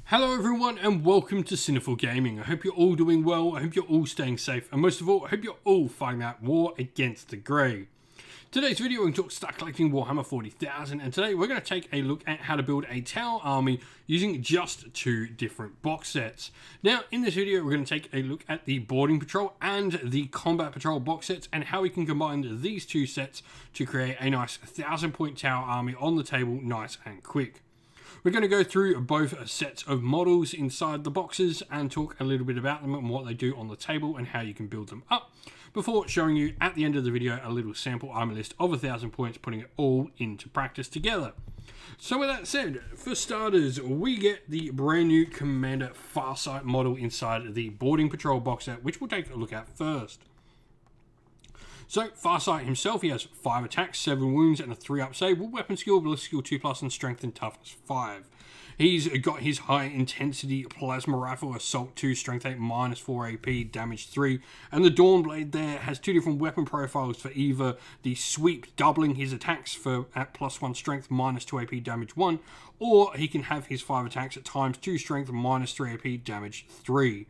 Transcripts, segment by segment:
Hello everyone and welcome to Sinful Gaming. I hope you're all doing well, I hope you're all staying safe, and most of all, I hope you're all fighting that war against the grey. Today's video we're going to talk start collecting Warhammer 40,000, and today we're going to take a look at how to build a tower army using just two different box sets. Now in this video we're going to take a look at the boarding patrol and the combat patrol box sets and how we can combine these two sets to create a nice 1,000-point tower army on the table nice and quick. We're going to go through both sets of models inside the boxes and talk a little bit about them and what they do on the table and how you can build them up, before showing you at the end of the video a little sample army list of 1,000 points, putting it all into practice together. So with that said, for starters, we get the brand new Commander Farsight model inside the boarding patrol box set, which we'll take a look at first. So, Farsight himself, he has 5 attacks, 7 wounds, and a 3-up save with weapon skill, ballistic skill 2+, and strength and toughness 5. He's got his high intensity plasma rifle, assault 2, strength 8, -4 AP, damage 3, and the Dawnblade there has 2 different weapon profiles for either the sweep, doubling his attacks for at +1 strength, -2 AP, damage 1, or he can have his 5 attacks at ×2 strength, -3 AP, damage 3.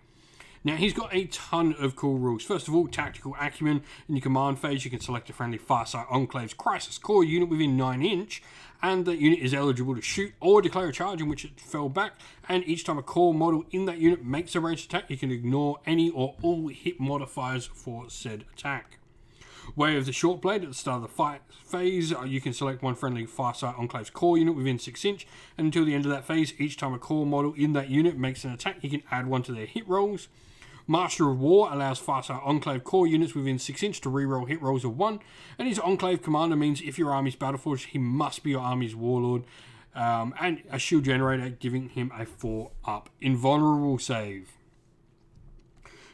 Now, he's got a ton of cool rules. First of all, tactical acumen. In your command phase, you can select a friendly Farsight Enclave's Crisis Core unit within 9 inch, and that unit is eligible to shoot or declare a charge in which it fell back, and each time a core model in that unit makes a ranged attack, you can ignore any or all hit modifiers for said attack. Way of the Short Blade. At the start of the fight phase, you can select one friendly Farsight Enclave's core unit within 6 inch, and until the end of that phase, each time a core model in that unit makes an attack, you can add one to their hit rolls. Master of War allows Farsight Enclave core units within 6 inch to reroll hit rolls of 1, and his Enclave Commander means if your army's Battleforged, he must be your army's Warlord, and a shield generator giving him a 4-up invulnerable save.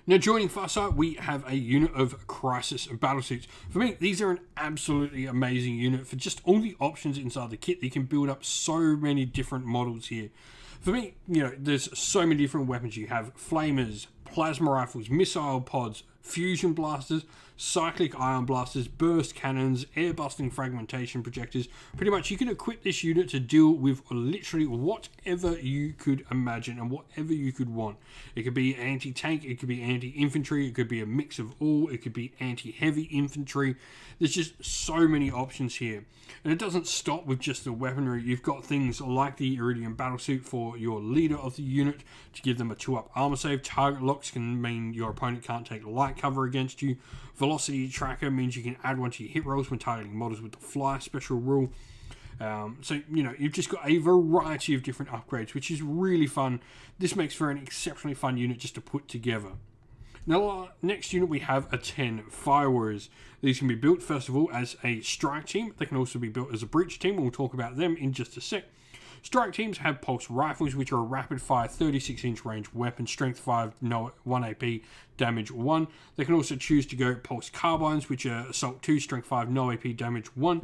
Now, joining Farsight, we have a unit of Crisis Battlesuits. For me, these are an absolutely amazing unit for just all the options inside the kit. You can build up so many different models here. For me, there's so many different weapons. You have flamers, plasma rifles, missile pods, fusion blasters, cyclic ion blasters, burst cannons, air-busting fragmentation projectors. Pretty much you can equip this unit to deal with literally whatever you could imagine and whatever you could want. It could be anti-tank, it could be anti-infantry, it could be a mix of all, it could be anti-heavy infantry. There's just so many options here. And it doesn't stop with just the weaponry. You've got things like the Iridium Battlesuit for your leader of the unit to give them a 2-up armor save. Target locks can mean your opponent can't take light cover against you. Velocity Tracker means you can add one to your hit rolls when targeting models with the Fly special rule. So, you've just got a variety of different upgrades, which is really fun. This makes for an exceptionally fun unit just to put together. Now, next unit we have a 10 Fire Warriors. These can be built, first of all, as a strike team. They can also be built as a breach team, and we'll talk about them in just a sec. Strike teams have pulse rifles, which are a rapid-fire 36-inch range weapon, strength 5, 1 AP, damage 1. They can also choose to go pulse carbines, which are assault 2, strength 5, no AP, damage 1.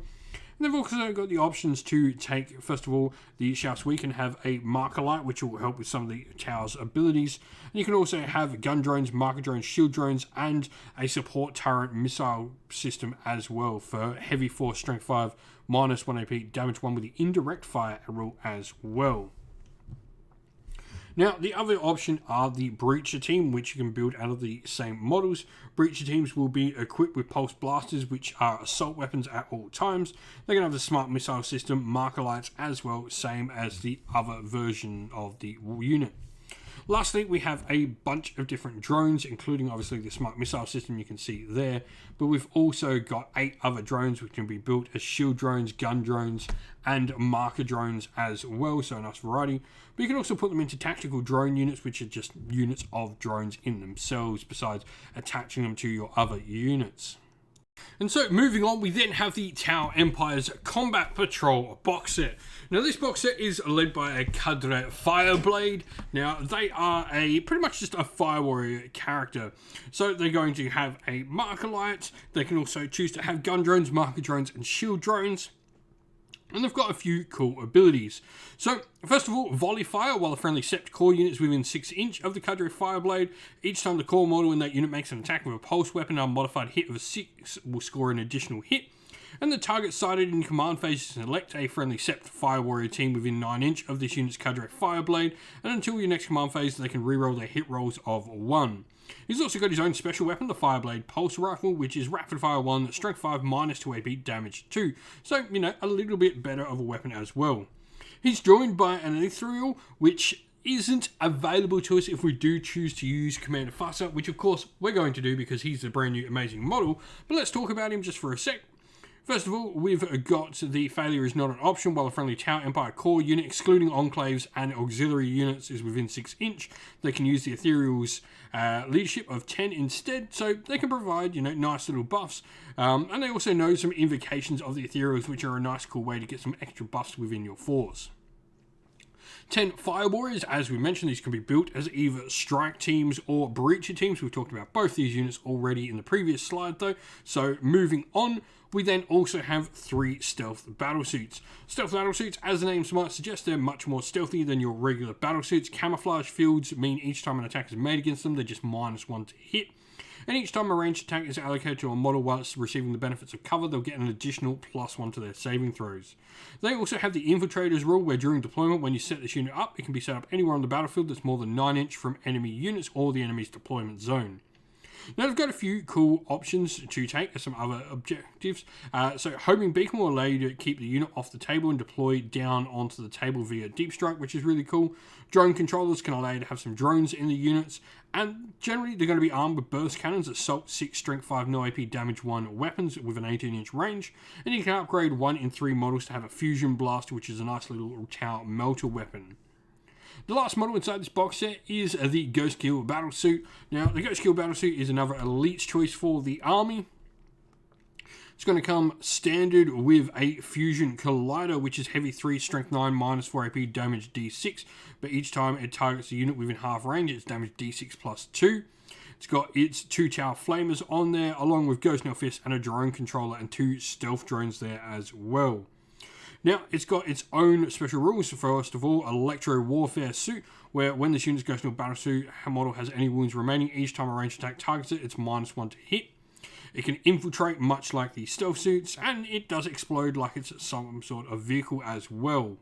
And they've also got the options to take, first of all, the shafts. We can have a marker light, which will help with some of the tower's abilities. And you can also have gun drones, marker drones, shield drones, and a support turret missile system as well for heavy force, strength 5, -1 AP, damage 1 with the indirect fire rule as well. Now, the other option are the Breacher team, which you can build out of the same models. Breacher teams will be equipped with pulse blasters, which are assault weapons at all times. They're going to have the smart missile system, marker lights as well, same as the other version of the unit. Lastly, we have a bunch of different drones, including obviously the smart missile system you can see there, but we've also got 8 other drones which can be built as shield drones, gun drones, and marker drones as well, so a nice variety. But you can also put them into tactical drone units, which are just units of drones in themselves, besides attaching them to your other units. And so, moving on, we then have the Tau Empire's Combat Patrol box set. Now, this box set is led by a Cadre Fireblade. Now, they are pretty much just a Fire Warrior character. So, they're going to have a marker light. They can also choose to have gun drones, marker drones, and shield drones. And they've got a few cool abilities. So, first of all, volley fire while a friendly sept core unit is within 6 inch of the Cadre Fireblade. Each time the core model in that unit makes an attack with a pulse weapon, a modified hit of a 6 will score an additional hit. And the target sighted in command phase, select a friendly Sept Fire Warrior team within 9 inch of this unit's Cadre Fireblade, and until your next command phase, they can reroll their hit rolls of 1. He's also got his own special weapon, the Fireblade Pulse Rifle, which is Rapid Fire 1, Strength 5, minus 2 AP, damage 2. So, a little bit better of a weapon as well. He's joined by an Ethereal, which isn't available to us if we do choose to use Commander Farsight, which of course we're going to do because he's a brand new amazing model. But let's talk about him just for a sec. First of all, we've got the failure is not an option while a friendly Tower Empire core unit, excluding enclaves and auxiliary units, is within 6 inch. They can use the Ethereal's leadership of 10 instead, so they can provide, nice little buffs. And they also know some invocations of the Ethereals, which are a nice cool way to get some extra buffs within your force. 10 Fire Warriors, as we mentioned, these can be built as either strike teams or breacher teams. We've talked about both these units already in the previous slide though. So moving on, we then also have 3 stealth battlesuits. Stealth battlesuits, as the names might suggest, they're much more stealthy than your regular battlesuits. Camouflage fields mean each time an attack is made against them, they're just -1 to hit. And each time a ranged attack is allocated to a model whilst receiving the benefits of cover, they'll get an additional +1 to their saving throws. They also have the Infiltrators rule, where during deployment, when you set this unit up, it can be set up anywhere on the battlefield that's more than 9 inch from enemy units or the enemy's deployment zone. Now they've got a few cool options to take as some other objectives. So Homing Beacon will allow you to keep the unit off the table and deploy down onto the table via Deep Strike, which is really cool. Drone controllers can allow you to have some drones in the units, and generally they're going to be armed with burst cannons, Assault 6, Strength 5, no AP, Damage 1 weapons with an 18 inch range, and you can upgrade 1 in 3 models to have a Fusion Blast, which is a nice little Tower Melter weapon. The last model inside this box set is the Ghostkeel Battlesuit. Now, the Ghostkeel Battlesuit is another Elite's choice for the army. It's going to come standard with a Fusion Collider, which is Heavy 3, Strength 9, minus 4 AP, damage D6. But each time it targets a unit within half range, it's damage D6 plus 2. It's got its 2 Tower Flamers on there, along with Ghost Nail Fist and a drone controller and 2 stealth drones there as well. Now, it's got its own special rules. First of all, Electro Warfare Suit, where when this unit's Ghost Nail Battlesuit model has any wounds remaining, each time a ranged attack targets it, it's -1 to hit. It can infiltrate much like the stealth suits, and it does explode like it's some sort of vehicle as well.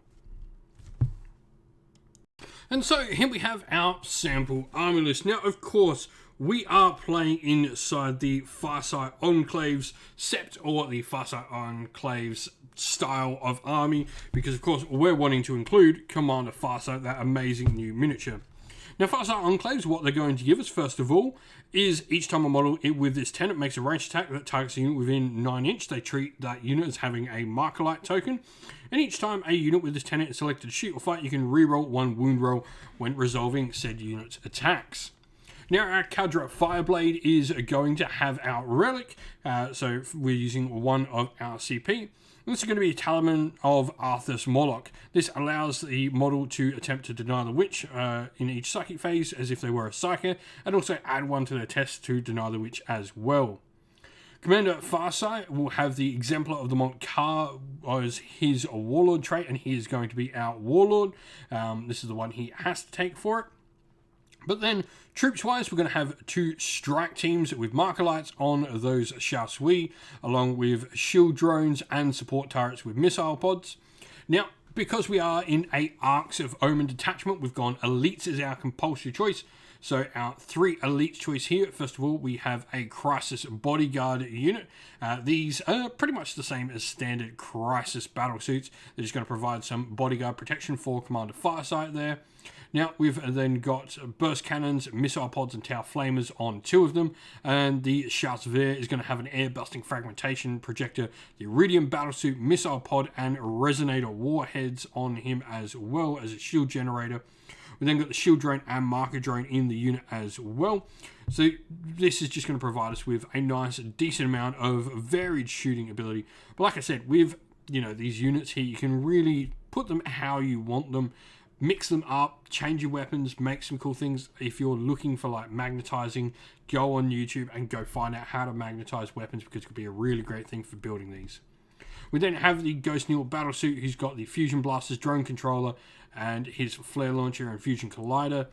And so here we have our sample army list. Now, of course, we are playing inside the Farsight Enclaves Sept, or the Farsight Enclaves style of army, because of course we're wanting to include Commander Farsight, that amazing new miniature. Now, Farsight Enclaves, what they're going to give us first of all is each time a model with this tenant makes a ranged attack that targets a unit within 9 inch, they treat that unit as having a Marker Light token. And each time a unit with this tenant is selected to shoot or fight, you can reroll 1 wound roll when resolving said unit's attacks. Now, our Cadre Fireblade is going to have our relic, so we're using 1 of our CP. This is going to be a Talisman of Arthas Moloch. This allows the model to attempt to deny the witch in each psychic phase as if they were a psyker, and also add 1 to their test to deny the witch as well. Commander Farsight will have the Exemplar of the Mont Car as his Warlord trait, and he is going to be our Warlord. This is the one he has to take for it. But then, troops-wise, we're going to have 2 strike teams with marker lights on those Chasseurs, along with shield drones and support turrets with missile pods. Now, because we are in a Arcs of Omen detachment, we've gone Elites as our compulsory choice. So our 3 Elite choice here, first of all, we have a Crisis Bodyguard unit. These are pretty much the same as standard Crisis battlesuits. They're just going to provide some bodyguard protection for Commander Farsight there. Now, we've then got burst cannons, missile pods, and tower flamers on 2 of them. And the Chasseur is going to have an air-busting fragmentation projector, the Iridium battlesuit, missile pod, and resonator warheads on him, as well as a shield generator. We then got the shield drone and marker drone in the unit as well. So this is just going to provide us with a nice, decent amount of varied shooting ability. But like I said, with these units here, you can really put them how you want them. Mix them up, change your weapons, make some cool things. If you're looking for like magnetizing, go on YouTube and go find out how to magnetize weapons, because it could be a really great thing for building these. We then have the Ghostkeel Battlesuit, who's got the Fusion Blasters, drone controller, and his flare launcher and Fusion Collider.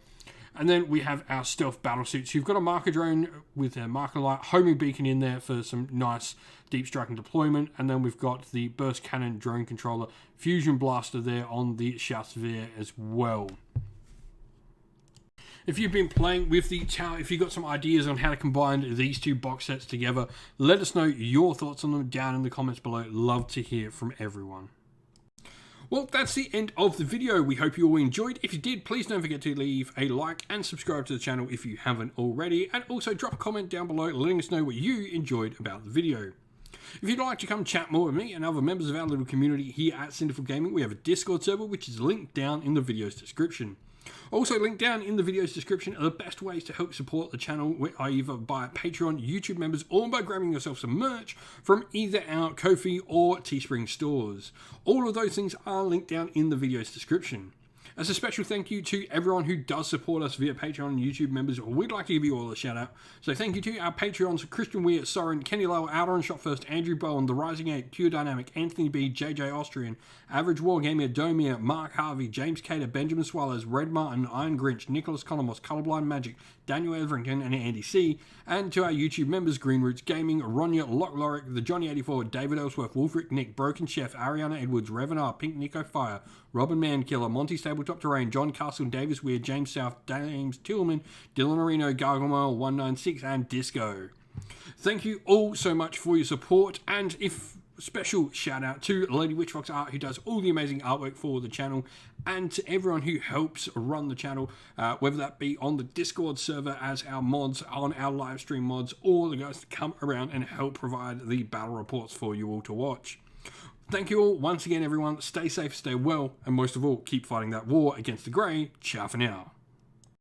And then we have our stealth battle suits. You've got a marker drone with a marker light, homing beacon in there for some nice deep striking deployment. And then we've got the burst cannon drone controller, fusion blaster there on the Chasseur as well. If you've been playing with the tower, if you've got some ideas on how to combine these two box sets together, let us know your thoughts on them down in the comments below. Love to hear from everyone. Well, that's the end of the video. We hope you all enjoyed. If you did, please don't forget to leave a like and subscribe to the channel if you haven't already. And also drop a comment down below letting us know what you enjoyed about the video. If you'd like to come chat more with me and other members of our little community here at Sinful Gaming, we have a Discord server which is linked down in the video's description. Also linked down in the video's description are the best ways to help support the channel, either by Patreon, YouTube members, or by grabbing yourself some merch from either our Ko-fi or Teespring stores. All of those things are linked down in the video's description. As a special thank you to everyone who does support us via Patreon and YouTube members, we'd like to give you all a shout out. So thank you to our Patreons, Christian Weir, Soren, Kenny Lowe, Outer and Shot First, Andrew Bowen, The Rising 8, Pure Dynamic, Anthony B, JJ Austrian, Average Wargamer, Domir, Mark Harvey, James Cater, Benjamin Swallows, Red Martin, Iron Grinch, Nicholas Conomos, Colorblind Magic, Daniel Everington, and Andy C. And to our YouTube members, Green Roots Gaming, Ronya, Lock Lorick, The Johnny84, David Ellsworth, Wolfric Nick, Broken Chef, Ariana Edwards, Revenar, Pink Nico Fire, Robin Mankiller, Monty Stabletop Terrain, John Castle, Davis Weird, James South, James Tillman, Dylan Marino, Gargamel 196, and Disco. Thank you all so much for your support, and special shout out to Lady Witchfox Art, who does all the amazing artwork for the channel, and to everyone who helps run the channel, whether that be on the Discord server as our mods, on our live stream mods, or the guys that come around and help provide the battle reports for you all to watch. Thank you all once again, everyone. Stay safe, stay well, and most of all, keep fighting that war against the grey. Ciao for now.